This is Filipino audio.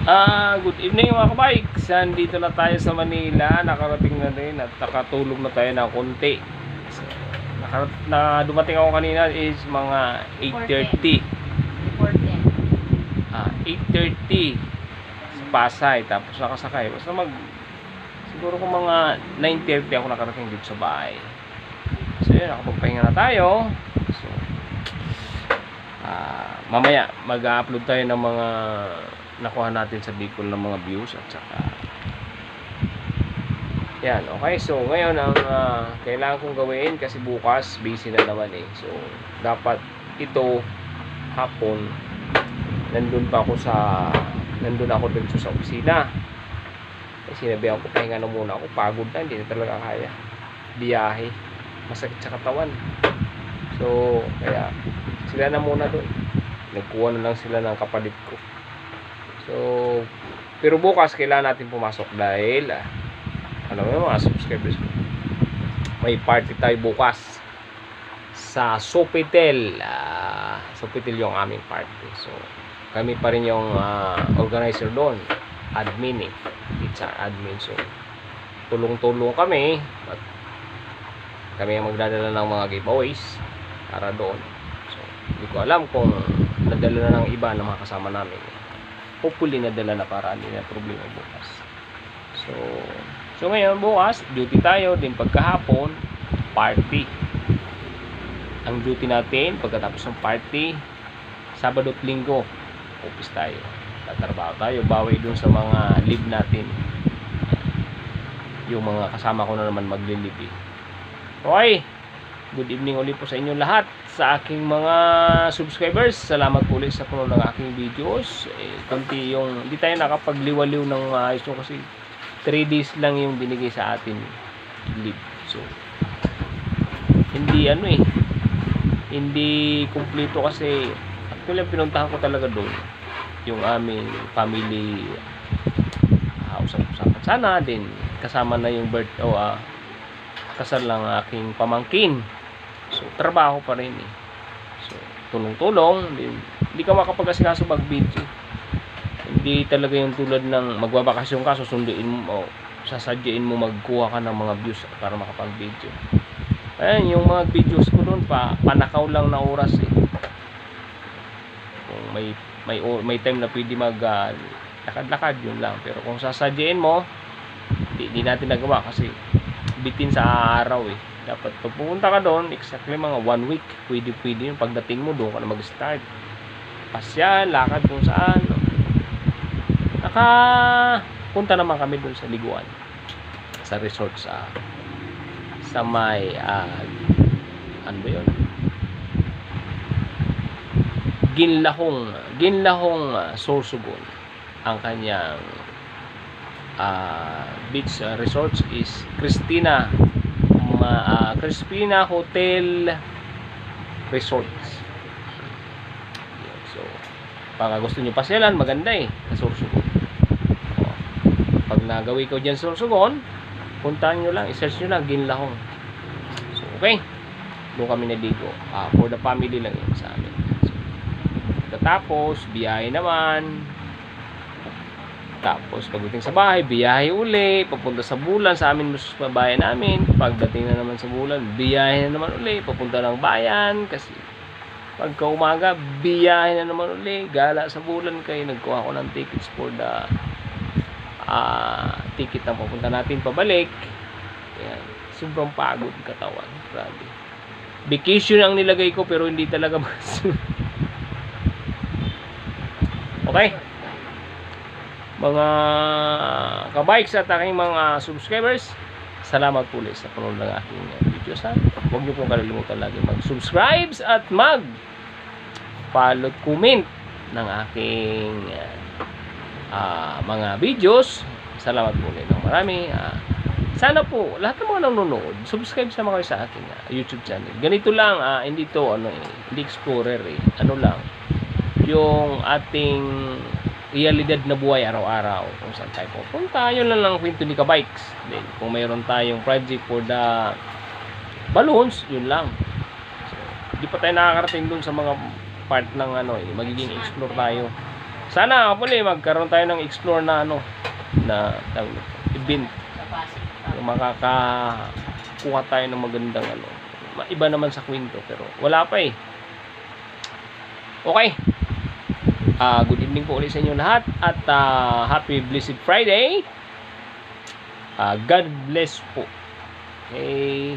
Good evening mga kabikes. Dito na tayo sa Manila. Nakarating na din at nakatulog na tayo ng konti. So, dumating ako kanina is mga 8:30. 8:30 sa Pasay. Tapos nakasakay. Basta siguro kung mga 9:30 ako nakarating dito sa bahay. So yun, nakapagpahinga na tayo. So, mamaya mag-upload tayo ng mga nakuha natin sa Bicol ng mga views at saka yan, okay. So ngayon ang kailangan kong gawin, kasi bukas busy na naman so dapat ito hapon nandun ako dun sa opisina. Sinabihan ko pahinga na muna ako, pagod na, hindi na talaga kaya biyahe, masakit sa katawan. So kaya sila na muna dun, nagkuha na lang sila ng kapalit ko. So, pero bukas kailangan natin pumasok dahil alam mo mga subscribers ko, may party tayo bukas sa Sofitel. Sofitel yung aming party. So, kami pa rin yung organizer doon, admin it's admin. So, tulong-tulong kami at kami ang magdadala ng mga giveaways para doon. So, hindi ko alam kung nadala na ng iba ng mga kasama namin. Hopefully nadala na para hindi na problema bukas. So ngayon bukas duty tayo, din pagkahapon party. Ang duty natin pagkatapos ng party, Sabado at Linggo office tayo, tatrabaho tayo, bawi dun sa mga leave natin. Yung mga kasama ko na naman maglilive. Okay, good evening ulit po sa inyo lahat, sa aking mga subscribers. Salamat po ulit sa puno ng aking videos. Kunti yung hindi tayo nakapagliwaliw ng ayos kasi 3 days lang yung binigay sa atin leave. So hindi hindi kumpleto kasi actually pinuntahan ko talaga doon yung aming family, usap-usapan sana din, kasama na yung kasal lang aking pamangkin. So trabaho pa rin So tulong-tulong din. Hindi ka makapag-asikaso mag-video. Hindi talaga yung tulad ng magbabakasyon ka, susunduin mo o sasadyain mo magkuha ka ng mga views para makapag-video. Ayan, yung mga videos ko doon panakaw lang na oras Kung may time na pwede lakad-lakad, yun lang. Pero kung sasadyain mo, hindi natin nagawa kasi bitin sa araw Dapat pag pupunta ka doon, exactly mga 1 week, pwede yung pagdating mo doon ka na mag-start. Pasyal, lakad kung saan. Punta naman kami doon sa Liguan, sa resort sa may ano ba yun? Ginlahong Sorsogon. Ang kanyang beach resorts is Crispina Hotel Resorts. So pag gusto niyo pasyalan, maganda sa Sorsogon. Pag nagawi ko dyan sa Sorsogon, puntahan nyo lang, i-search nyo lang Ginlahong. So okay, doon kami naligo. For the family lang yun sa amin. So, tapos biyahe naman. Tapos pagdating sa bahay, biyahe uli, papunta sa Bulan, sa amin sa bayan namin. Pagdating na naman sa Bulan, biyahe na naman uli, papunta ng bayan. Kasi pagka umaga, biyahe na naman uli, gala sa Bulan. Kayo nagkuha ko ng tickets for the ticket na papunta natin pabalik. Ayan, sobrang pagod katawan, grabe. Vacation ang nilagay ko pero hindi talaga okay, mga kabikes at aking mga subscribers, salamat po ulit sa panonood ng aking videos. Huwag niyo pong kalilimutan lagi mag-subscribe at mag-follow, comment ng aking mga videos. Salamat po ulit ng marami. Sana po lahat ng mga nanonood, subscribe sa mga sa aking YouTube channel. Ganito lang, hindi to hindi explorer ano lang yung ating realidad na buhay araw-araw, kung saan tayo pupunta. Yun lang kwento ni Kabikes. Then kung mayroon tayong project for the balloons, yun lang. So, hindi pa tayo nakakarating dun sa mga part ng magiging explore tayo Sana muli magkaroon tayo ng explore na event. Makakakuha tayo ng magandang iba naman sa kwento pero wala pa eh. Okay. Good evening po ulit sa inyo lahat at happy blessed Friday. God bless po. Okay.